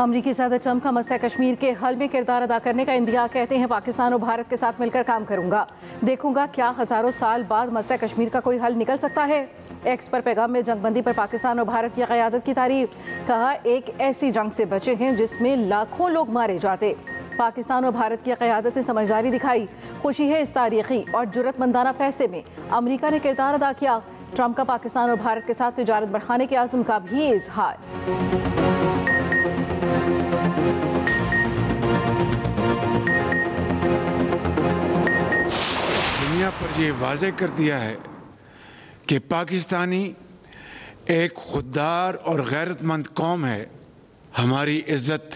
अमरीकी सदर ट्रंप का मसला कश्मीर के हल में किरदार अदा करने का इंदिया। कहते हैं पाकिस्तान और भारत के साथ मिलकर काम करूंगा, देखूंगा क्या हजारों साल बाद मसला कश्मीर का कोई हल निकल सकता है। एक्स पर पैगाम में जंगबंदी पर पाकिस्तान और भारत की क़यादत की तारीफ। कहा एक ऐसी जंग से बचे हैं जिसमें लाखों लोग मारे जाते। पाकिस्तान और भारत की क़यादत ने समझदारी दिखाई। खुशी है इस तारीखी और जुर्रतमंदाना फैसले में अमरीका ने किरदार अदा किया। ट्रंप का पाकिस्तान और भारत के साथ तिजारत बढ़ाने के आज़म का भी इजहार। दुनिया पर यह वाज़ेह कर दिया है कि पाकिस्तानी एक खुददार और गैरतमंद कौम है। हमारी इज्जत,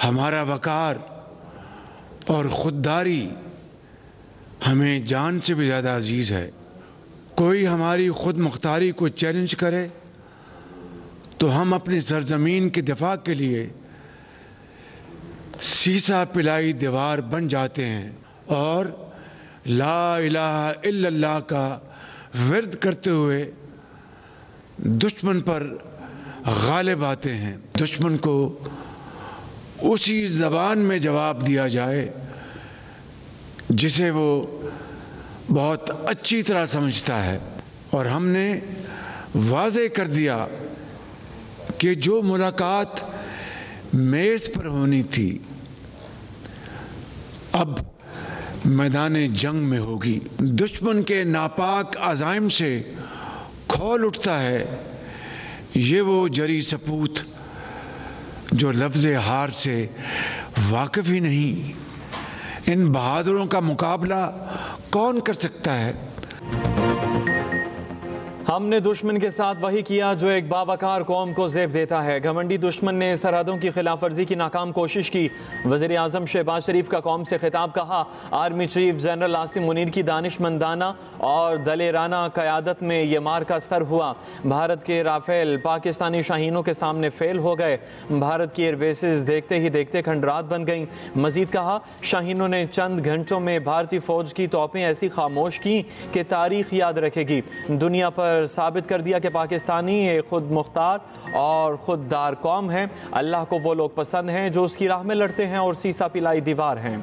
हमारा वकार और खुददारी हमें जान से भी ज़्यादा अजीज़ है। कोई हमारी खुद मुख्तारी को चैलेंज करे तो हम अपनी सरजमीन के दिफा के लिए सीसा पिलाई दीवार बन जाते हैं और ला इलाहा इल्लल्लाह का विर्द करते हुए दुश्मन पर गालिब आते हैं। दुश्मन को उसी ज़बान में जवाब दिया जाए जिसे वो बहुत अच्छी तरह समझता है। और हमने वाज़ेह कर दिया कि जो मुलाकात मेज़ पर होनी थी अब मैदान जंग में होगी। दुश्मन के नापाक अज़ाइम से खौल उठता है ये वो जरी सपूत जो लफ्ज़ हार से वाकिफ़ ही नहीं। इन बहादुरों का मुकाबला कौन कर सकता है। हमने दुश्मन के साथ वही किया जो एक बावकार कौम को ज़ेब देता है। घमंडी दुश्मन ने सरहदों की खिलाफ वर्जी की नाकाम कोशिश की। वज़ीर आज़म शहबाज शरीफ का कौम से खिताब। कहा army chief general Asim Munir की दानिशमंदाना और दलेराना क़यादत में ये मार का असर हुआ। भारत के राफेल पाकिस्तानी शाहीनों के सामने फेल हो गए। भारत की एयरबेसेस देखते ही देखते खंडरात बन गईं। मजीद कहा शाहीनों ने चंद घंटों में भारतीय फ़ौज की तोपें ऐसी खामोश की कि तारीख़ याद रखेगी। दुनिया पर साबित कर दिया कि पाकिस्तानी एक खुद मुख्तार और खुददार कौम है। अल्लाह को वो लोग पसंद हैं जो उसकी राह में लड़ते हैं और सीसा पिलाई दीवार हैं।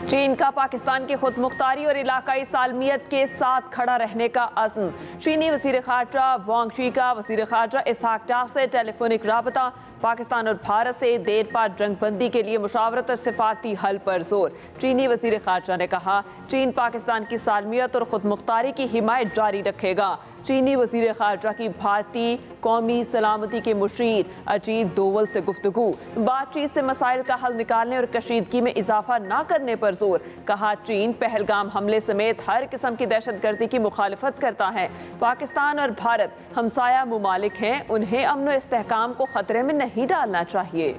चीन का पाकिस्तान की खुद मुख्तारी और इलाकाई सालमियत के साथ खड़ा रहने का अज़्म। चीनी वज़ीर ख़ारजा वांग शी का वज़ीर ख़ारजा इसहाक डार से टेलीफोनिक राबता। पाकिस्तान और भारत से देर पार जंगबंदी के लिए मुशावरत और सिफारती हल पर जोर। चीनी वज़ीर ख़ारजा ने कहा चीन पाकिस्तान की सालमियत और खुद मुख्तारी की हिमायत जारी रखेगा। चीनी वज़ीर ख़ारजा की भारतीय कौमी सलामती के मुशीर अजीत दोवल से गुफ्तगू। बातचीत से मसाइल का हल निकालने और कशीदगी में इजाफा न करने पर जोर। कहा चीन पहलगाम हमले समेत हर किस्म की दहशतगर्दी की मुखालिफत करता है। पाकिस्तान और भारत हमसाया मुमालिक हैं, उन्हें अमन व इस्तेहकाम को खतरे में नहीं डालना चाहिए।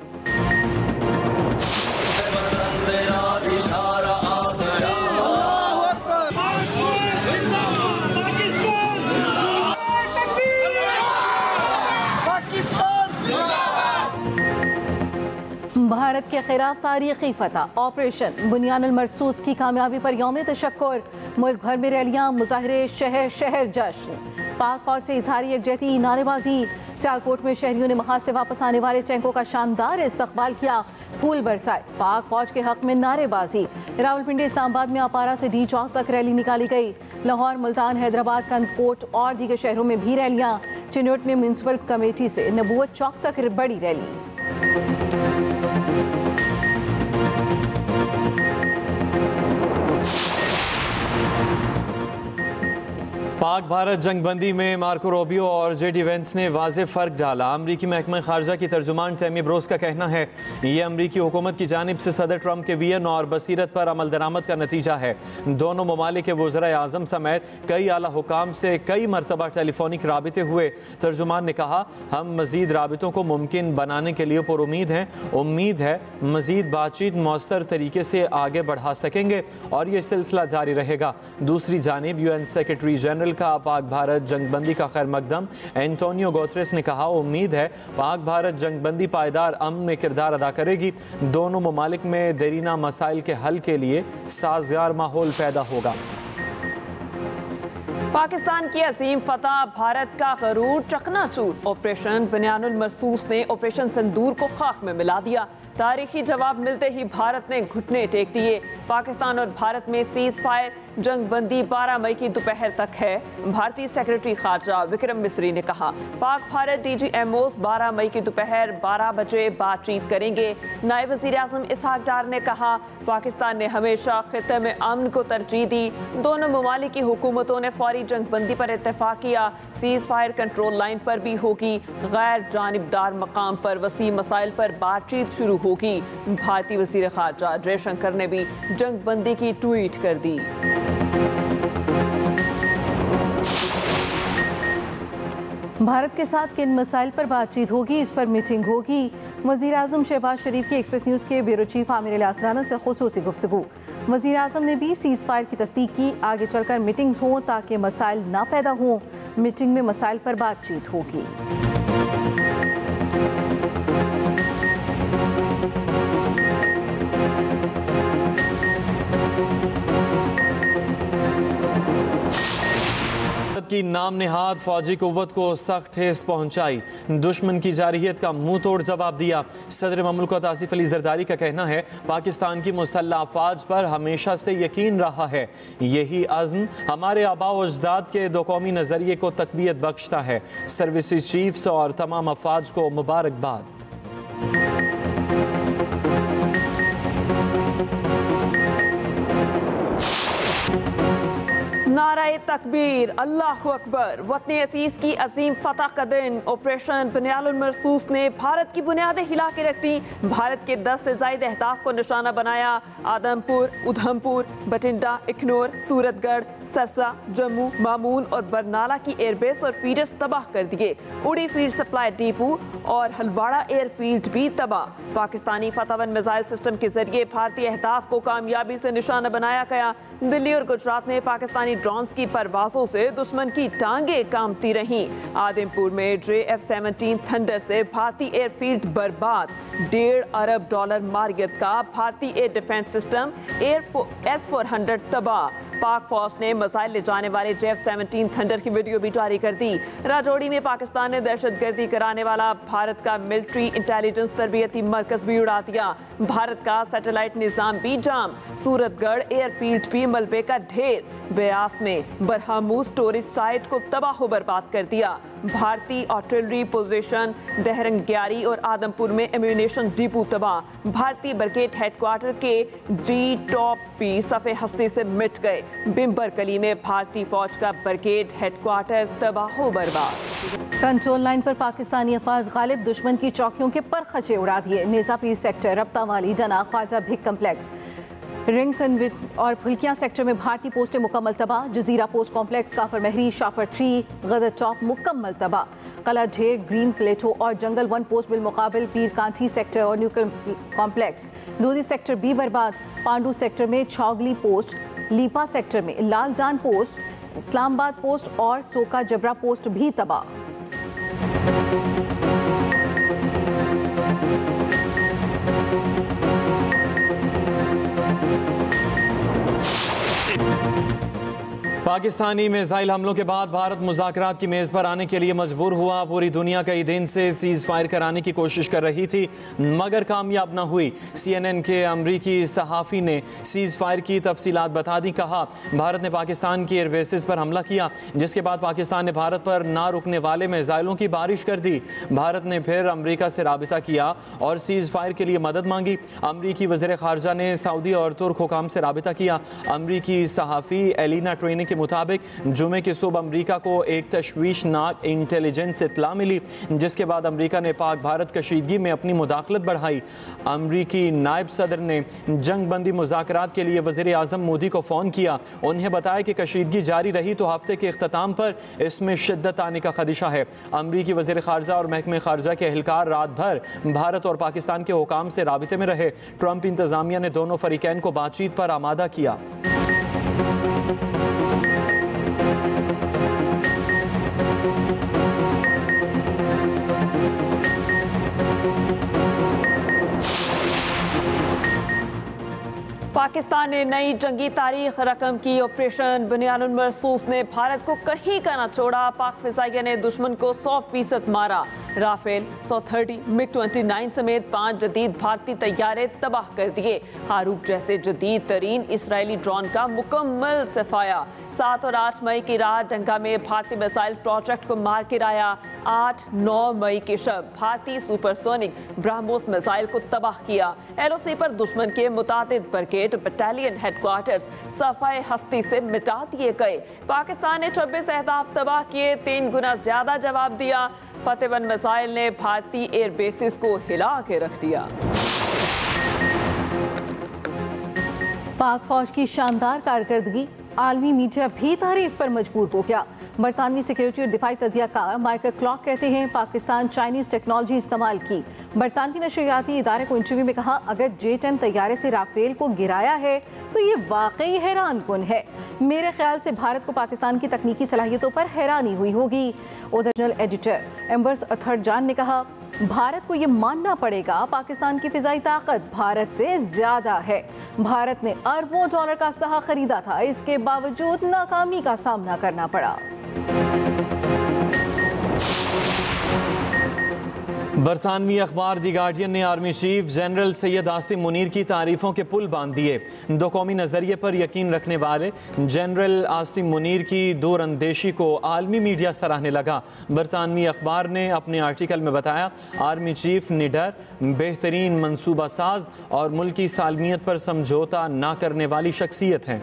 भारत के खिलाफ तारीखी फतह। ऑपरेशन बुनियानुल मरसूस की कामयाबी पर यौम तशक्कुर। मुल्क भर में रैलियां, मुजाहरे, शहर शहर जश्न। पाक फौज से इजहारी यकजहती नारेबाजी। सियालकोट में शहरियों ने महाज से वापस आने वाले टैंकों का शानदार इस्तकबाल किया, फूल बरसाए। पाक फौज के हक में नारेबाजी। रावलपिंडी इस्लामाबाद में अपारा से डी चौक तक रैली निकाली गई। लाहौर, मुल्तान, हैदराबाद, कंदकोट और दीगर शहरों में भी रैलियां। चिन्नौट में म्यूनसिपल कमेटी से नबूवत चौक तक बड़ी रैली। पाक भारत जंगबंदी में मार्को रूबियो और जेडी वेंस ने वाज़ेह फ़र्क डाला। अमरीकी महकमा ख़ारजा की तर्जुमान टेमी ब्रोस का कहना है ये अमरीकी हुकूमत की जानिब से सदर ट्रंप के वियन और बसीरत पर अमल दरामद का नतीजा है। दोनों ममालिक के वज़राए आज़म समेत कई आला हुकाम से कई मरतबा टेलीफोनिक राबिते हुए। तर्जुमान ने कहा हम मज़ीद राबितों को मुमकिन बनाने के लिए पुरुमीद हैं। उम्मीद है मज़ीद बातचीत मौसर तरीके से आगे बढ़ा सकेंगे और ये सिलसिला जारी रहेगा। दूसरी जानिब UN सेक्रेटरी जनरल का पाक भारत जंगबंदी का खैर मकदम एंटोनियो गुतेरेस ने कहा उम्मीद है पाक भारत जंगबंदी पायदार अमन में किरदार अदा करेगी। दोनों ममालिक में देरीना मसाइल के हल के लिए साज़गार माहौल पैदा होगा। पाकिस्तान की अजीम फतह, भारत का गरूर चकनाचूर। ऑपरेशन बुनियानुल मरसूस ने ऑपरेशन सिंदूर को खाक में मिला दिया। तारीखी जवाब मिलते ही भारत ने घुटने टेक दिए। पाकिस्तान और भारत में सीज फायर जंग बंदी 12 मई की दोपहर तक है। भारतीय सेक्रेटरी खारजा विक्रम मिस्री ने कहा, पाक भारत DGMOs 12 मई की दोपहर 12 बजे बातचीत करेंगे। नायब वज़ीर आज़म इसहाक डार ने कहा, पाकिस्तान ने हमेशा खित्ते में अमन को तरजीह दी। दोनों ममालिक की हुकूमतों ने फौरी जंग बंदी पर इत्तेफाक किया। सीज फायर कंट्रोल लाइन पर भी होगी। गैर जानिबदार मकाम पर वसी मसाइल पर बातचीत शुरू होगी। भारतीय वज़ीर खारजा जयशंकर ने भी जंग बंदी की ट्वीट कर दी। भारत के साथ किन मसाइल पर बातचीत होगी, इस पर मीटिंग होगी। वज़ीर आज़म शहबाज शरीफ की एक्सप्रेस न्यूज़ के ब्यूरो चीफ आमिर अल-आसराना से खुसूसी गुफ्तगू। वज़ीर आज़म ने भी सीज़ फायर की तस्दीक की। आगे चलकर मीटिंग्स हों ताकि मसाइल ना पैदा हों। मीटिंग में मसाइल पर बातचीत होगी। की नाम निहाद फौजी कुव्वत को सख्त ठेस पहुंचाई। दुश्मन की जारहियत का मुंह तोड़ जवाब दिया। सदर ममलकत आसिफ अली जरदारी का कहना है, पाकिस्तान की मुस्तल्ला अफवाज पर हमेशा से यकीन रहा है। यही अज़्म हमारे आबा व अजदाद के दो कौमी नज़रिए को तक़वियत बख्शता है। सर्विसेज चीफ्स और तमाम अफवाज को मुबारकबाद। नाराए तकबीर, अल्लाहु अकबर। वतन असीस की अजीम फतह का दिन। ऑपरेशन बुनियानुल मरसूस ने भारत की बुनियादें हिला के रख दी। भारत के 10 से ज़ायद अहदाफ को निशाना बनाया। आदमपुर, उधमपुर, बठिंडा, इखनौर, सूरतगढ़, सरसा, जम्मू, मामून और बरनाला की एयरबेस और फीडर्स तबाह कर दिए। उड़ी फील्ड सप्लाई डिपो और हलवाड़ा एयरफील्ड भी तबाह। पाकिस्तानी फतह मिसाइल सिस्टम के जरिए भारतीय अहदाफ को कामयाबी से निशाना बनाया गया। दिल्ली और गुजरात में पाकिस्तानी ड्रोन्स की परवाजों से दुश्मन की टांगें कांपती रहीं। आदमपुर में JF-17 थंडर से भारतीय एयरफील्ड बर्बाद। $1.5 अरब मारियत का भारतीय एयर डिफेंस सिस्टम S-400 तबाह। पाक फौज ने मिसाइल ले जाने वाले JF-17 थंडर की वीडियो भी जारी कर दी। राजौरी में पाकिस्तान ने दहशतगर्दी कराने वाला भारत का मिलिट्री इंटेलिजेंस तरबियती मरकज भी उड़ा दिया। भारत का सैटेलाइट निजाम भी जाम। सूरतगढ़ एयरफील्ड भी मलबे का ढेर। ब्यास में बरहमू स्टोरेज साइट को तबाह बर्बाद कर दिया। भारतीय आर्टिलरी पोजीशन दहरंग्यारी और आदमपुर में एम्यूनेशन डिपो तबाह। भारतीय ब्रिगेड हेडक्वार्टर के G-टॉप भी सफ़े हस्ती से मिट गए। बिम्बर कली में भारतीय फौज का ब्रिगेड हेडक्वार्टर तबाह बर्बाद। कंट्रोल लाइन पर पाकिस्तानी अफवाज गालिब दुश्मन की चौकियों के परखचे उड़ा दिए। नेज़ापीर सेक्टर, रब्ता वाली, डना, ख्वाजा भिक कम्प्लेक्स, रिंग कन्विट और फुल्कियां सेक्टर में भारतीय पोस्टें मुकम्मल तबाह। जजीरा पोस्ट कॉम्प्लेक्स, काफर महरी, शापर 3, गदर चौक मुकम्मल तबाह। कला ढेर, ग्रीन प्लेटो और जंगल 1 पोस्ट बिलमुकाबिल पीर कांठी सेक्टर और न्यूक्लियर कॉम्प्लेक्स। लोधी सेक्टर भी बर्बाद। पांडू सेक्टर में छौगली पोस्ट, लीपा सेक्टर में लालजान पोस्ट, इस्लामाबाद पोस्ट और सोका जबरा पोस्ट भी तबाह। पाकिस्तानी मिसाइल हमलों के बाद भारत मुज़ाकरात की मेज़ पर आने के लिए मजबूर हुआ। पूरी दुनिया कई दिन से सीज़ फायर कराने की कोशिश कर रही थी मगर कामयाब न हुई। CNN के अमरीकी सहाफ़ी ने सीज़ फायर की तफसीलात बता दी। कहा, भारत ने पाकिस्तान की एयरबेसिस पर हमला किया, जिसके बाद पाकिस्तान ने भारत पर ना रुकने वाले मिसाइलों की बारिश कर दी। भारत ने फिर अमरीका से राबिता किया और सीज़ फायर के लिए मदद मांगी। अमरीकी वज़ीर ख़ारजा ने सऊदी और तुर्क हुकाम से राबिता किया। अमरीकी सहाफ़ी एलिना ट्रेने के मुताबिक जुमे की सुबह अमरीका को एक तशवीशनाक इंटेलिजेंस इत्तला मिली, जिसके बाद अमरीका ने पाक भारत कशीदगी में अपनी मुदाखलत बढ़ाई। अमरीकी नायब सदर ने जंग बंदी मुज़ाकरात के लिए वज़ीर आज़म मोदी को फ़ोन किया। उन्हें बताया कि कशीदगी जारी रही तो हफ्ते के इख्तिताम पर इसमें शिद्दत आने का खदशा है। अमरीकी वज़ीर ख़ारजा और महकमे ख़ारजा के एहलकार रात भर भारत और पाकिस्तान के हुकाम से राबिते में रहे। ट्रंप इंतज़ामिया ने दोनों फरीकैन को बातचीत पर आमादा किया। पाकिस्तान ने नई जंगी तारीख रकम की। ऑपरेशन बुनियानुल मरसूस ने भारत को कहीं का न छोड़ा। पाक फिजाइया ने दुश्मन को 100% मारा। राफेल 130 MiG-29 समेत 5 जदीद भारतीय तैयारे तबाह कर दिए। हारूक जैसे जदीद तरीन इसराइली ड्रोन का मुकम्मल सफाया। 7 और 8 मई की रात डंका में भारतीय मिसाइल प्रोजेक्ट को मार गिराया। 8-9 मई के शब भारतीय सुपरसोनिक ब्रह्मोस मिसाइल को तबाह किया। LOC पर दुश्मन के मुतादिद ब्रिगेड बटालियन हेडक्वार्टर्स सफाए हस्ती से मिटा दिए गए। पाकिस्तान ने 26 अहदाफ तबाह किए, 3 गुना ज्यादा जवाब दिया। फतेहबंद मिसाइल ने भारतीय एयर बेसिस को हिला के रख दिया। पाक फौज की शानदार कारकर्दगी, आलमी मीडिया भी तारीफ पर मजबूर हो गया। बरतानवी सिक्योरिटी और दिफाई तजियाकार माइकल क्लॉक कहते हैं पाकिस्तान चाइनीज टेक्नोलॉजी इस्तेमाल की। बरतानवी नशरियाती इदारे को इंटरव्यू में कहा, अगर J-10 तैयारे से राफेल को गिराया है तो ये वाकई हैरान कुन है। मेरे ख्याल से भारत को पाकिस्तान की तकनीकी सलाहियतों पर हैरानी हुई होगी। उधर जनरल एडिटर एम्बर्स अथरजान ने कहा, भारत को ये मानना पड़ेगा पाकिस्तान की फिजाई ताकत भारत से ज्यादा है। भारत ने अरबों डॉलर का असलहा खरीदा था, इसके बावजूद नाकामी का सामना करना पड़ा। बरतानवी अखबार दी गार्डियन ने army chief general Syed Asim Munir की तारीफों के पुल बांध दिए। दो कौमी नजरिए पर यकीन रखने वाले जनरल आसिम मुनीर की दूरअंदेशी को आलमी मीडिया सराहने लगा। बरतानवी अखबार ने अपने आर्टिकल में बताया, आर्मी चीफ निडर, बेहतरीन मंसूबा साज और मुल्की सालमियत पर समझौता ना करने वाली शख्सियत हैं।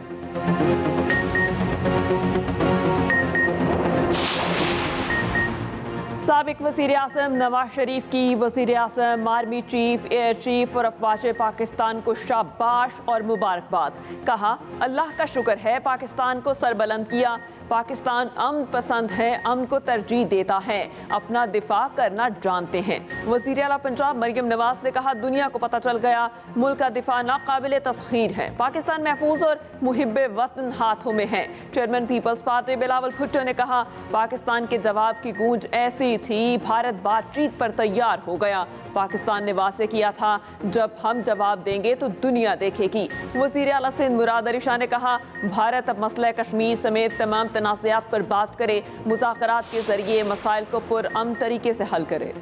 साबिक वज़ीर आज़म नवाज शरीफ की वज़ीर आज़म, आर्मी चीफ, एयर चीफ और अफवाज पाकिस्तान को शाबाश और मुबारकबाद। कहा, अल्लाह का शुक्र है पाकिस्तान को सरबलंद किया। पाकिस्तान अमन पसंद है, अमन को तरजीह देता है, अपना दिफा करना जानते हैं। वज़ीर आला पंजाब मरियम नवाज ने कहा, दुनिया को पता चल गया मुल्क का दिफा नाकाबिले तस्खीर है। पाकिस्तान महफूज और मुहिब्बे वतन हाथों में है। Chairman People's Party Bilawal Bhutto ने कहा, पाकिस्तान के जवाब की गूंज ऐसी थी, भारत बातचीत पर तैयार हो गया। पाकिस्तान ने वासे किया था, जब हम जवाब देंगे तो दुनिया देखेगी। वज़ीर आला सिंध मुराद अली शाह ने कहा, भारत अब मसला कश्मीर समेत तमाम तनाज़ात पर बात करे, मुज़ाकरात के जरिए मसाइल को पुरअमन तरीके से हल करे।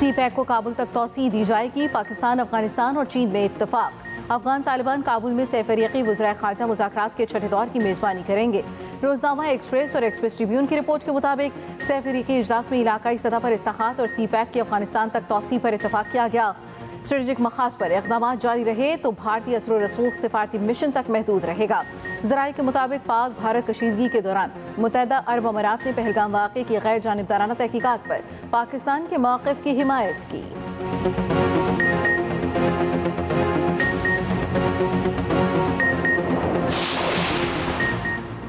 CPEC को काबुल तक तौसीह दी जाएगी। पाकिस्तान, अफगानिस्तान और चीन में इत्तफाक। अफगान तालिबान काबुल में सैफ-ए-रियाकी वज़ीर खारजा मुज़ाकरात के छठे दौर की मेज़बानी करेंगे। रोज़नामा एक्सप्रेस और एक्सप्रेस ट्रिब्यून की रिपोर्ट के मुताबिक सैफ-ए-रियाकी इजलास में इलाकाई सतह पर इस्ताहात और CPEC की अफगानिस्तान तक तौसीह पर इत्तफाक किया गया। स्ट्रेटेजिक मखास पर इक़दाम जारी रहे तो भारतीय असर रसूख सिफारती मिशन तक महदूद रहेगा। ज़राए के मुताबिक पाक भारत कशीदगी के दौरान मुत्तहदा अरब अमारात ने पहलगाम वाक़े की गैर जानिबदाराना तहकीकात पर पाकिस्तान के मौक़िफ़ की हिमायत की।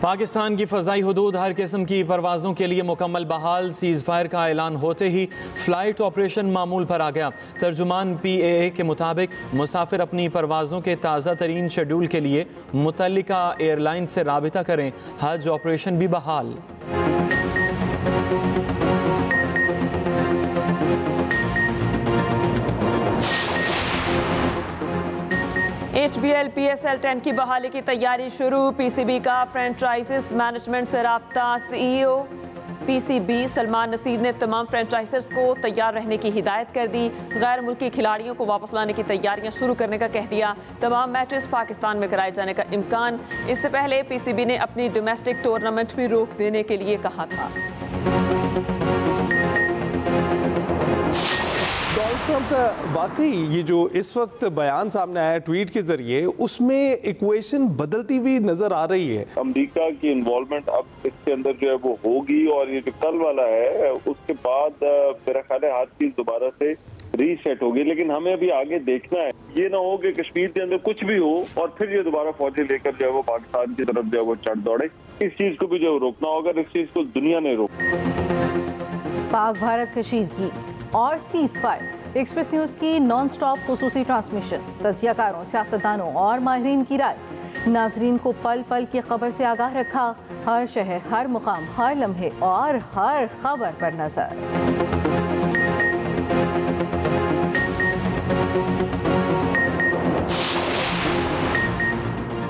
पाकिस्तान की फ़ज़ाई हुदूद हर किस्म की परवाज़ों के लिए मुकम्मल बहाल। सीज़ फायर का ऐलान होते ही फ़्लाइट ऑपरेशन मामूल पर आ गया। तर्जुमान PAA के मुताबिक मुसाफिर अपनी परवाज़ों के ताज़ा तरीन शेड्यूल के लिए मुतल्लिका एयरलाइन से राबिता करें। हज ऑपरेशन भी बहाल। HBL PSL 10 की बहाली की तैयारी शुरू। PCB का फ्रेंचाइजिस मैनेजमेंट से राब्ता। CEO PCB सलमान नसीर ने तमाम फ्रेंचाइजर्स को तैयार रहने की हिदायत कर दी। गैर मुल्की खिलाड़ियों को वापस लाने की तैयारियां शुरू करने का कह दिया। तमाम मैचेस पाकिस्तान में कराए जाने का इम्कान। इससे पहले PCB ने अपनी डोमेस्टिक टूर्नामेंट भी रोक देने के लिए कहा था। डोनाल्ड ट्रंप का वाकई ये जो इस वक्त बयान सामने आया ट्वीट के जरिए, उसमें इक्वेशन बदलती हुई नजर आ रही है। अमेरिका की इन्वॉल्वमेंट अब इसके अंदर जो है वो होगी और ये जो कल वाला है उसके बाद मेरा ख्याल है हर चीज दोबारा से रीसेट होगी। लेकिन हमें अभी आगे देखना है, ये ना हो कि कश्मीर के अंदर कुछ भी हो और फिर ये दोबारा फौजी लेकर जो है वो पाकिस्तान की तरफ जो है वो चढ़ दौड़े। इस चीज को भी जो रोकना होगा, इस चीज को दुनिया ने रोका। पाक भारत कशीदगी और सीज फायर। एक्सप्रेस न्यूज़ की नॉन स्टॉप खुसूसी ट्रांसमिशन, तजियाकारों, सियासतदानों और माहिरीन की राय। नाजरीन को पल पल की खबर से आगाह रखा। हर शहर, हर मुकाम, हर लम्हे और हर खबर पर नजर।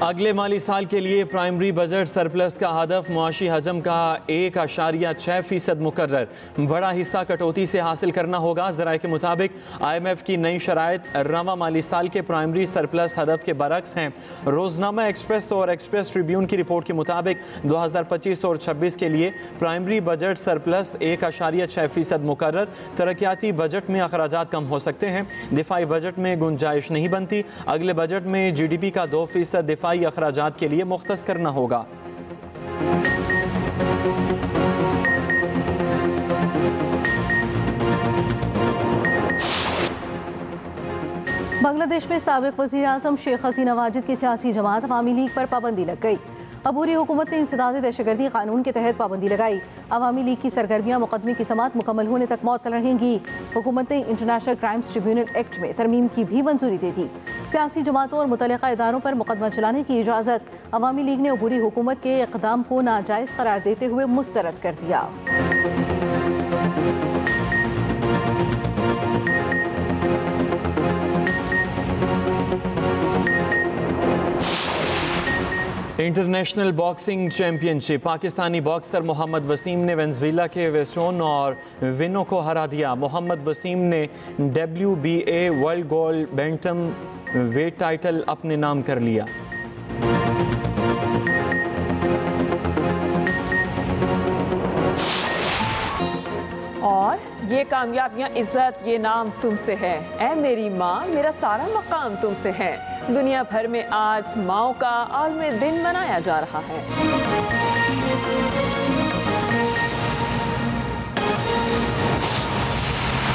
अगले माली साल के लिए प्राइमरी बजट सरप्लस का हदफ मुआशी हजम का 1.6% मुकर्रर। बड़ा हिस्सा कटौती से हासिल करना होगा। ज़राए के मुताबिक IMF की नई शराइत रवा माली साल के प्राइमरी सरप्लस हदफ के बरक्स हैं। रोजनामा एक्सप्रेस और एक्सप्रेस ट्रिब्यून की रिपोर्ट के मुताबिक 2025 और 26 के लिए प्राइमरी बजट सरप्लस 1.6% मुकर्रर। तरक्याती बजट में अखराजात कम हो सकते हैं। दिफाई बजट में गुंजाइश नहीं बनती। अगले बजट में GDP का 2% दिफाई अखराजात के लिए मुख्तस करना होगा। बांग्लादेश में साबिक वज़ीर आज़म शेख हसीना वाजिद की सियासी जमात अवामी लीग पर पाबंदी लग गई। अबूरी हुकूमत ने इंसदाद दहशतगर्दी कानून के तहत पाबंदी लगाई। अवामी लीग की सरगर्मियाँ मुकदमे की समाअत मुकम्मल होने तक मअतल रहेंगी। हुकूमत ने इंटरनेशनल क्राइम्स ट्रिब्यूनल एक्ट में तरमीम की भी मंजूरी दे दी। सियासी जमातों और मुतल्लिका इदारों पर मुकदमा चलाने की इजाज़त अवामी लीग ने अबूरी हुकूमत के इक़दाम को नाजायज़ करार देते हुए मुस्तरद कर दिया। International boxing championship Pakistani boxer Mohammad Waseem ने वेनेजुएला के वेस्टोन और विनो को हरा दिया। मोहम्मद वसीम ने WBA world gold bantamweight title अपने नाम कर लिया। और ये कामयाबियाँ, इज्जत, ये नाम तुमसे है। ऐ मेरी माँ, मेरा सारा मकाम तुमसे है। दुनिया भर में आज माओ का आलमी दिन मनाया जा रहा है।